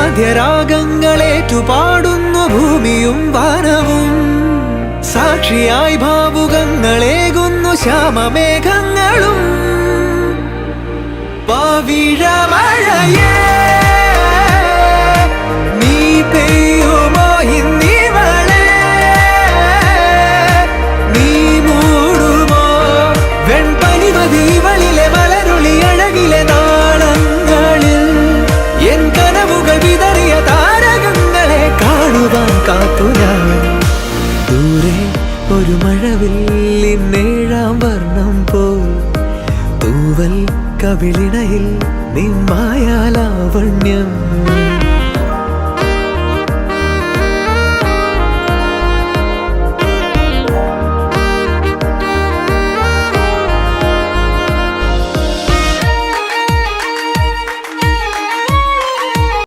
ആദ്യരാഗങ്ങളേറ്റുപാടുന്നു ഭൂമിയും വാനവും. സാക്ഷിയായി ഭാവുകങ്ങളേകുന്നു ശ്യാമമേഘങ്ങളും. പവിഴമഴയേ നീ പെയ്യുമോ ഇന്നിവളെ, നീ മൂടുമോ വെൺപനിമതിവളിലെ മലരുളി അഴകിലെ നാളങ്ങളിൽ. എൻ കനവുകൾ വിതറിയ താരകങ്ങളെ കാണുവാൻ കാത്തു ഞാൻ. ദൂരെ ഒരു മഴവില്ലിന്നേഴാം വർണ്ണം പോൽ തൂവൽ കവിളിണയിൽ നിമ്മായാലാവണ്യം.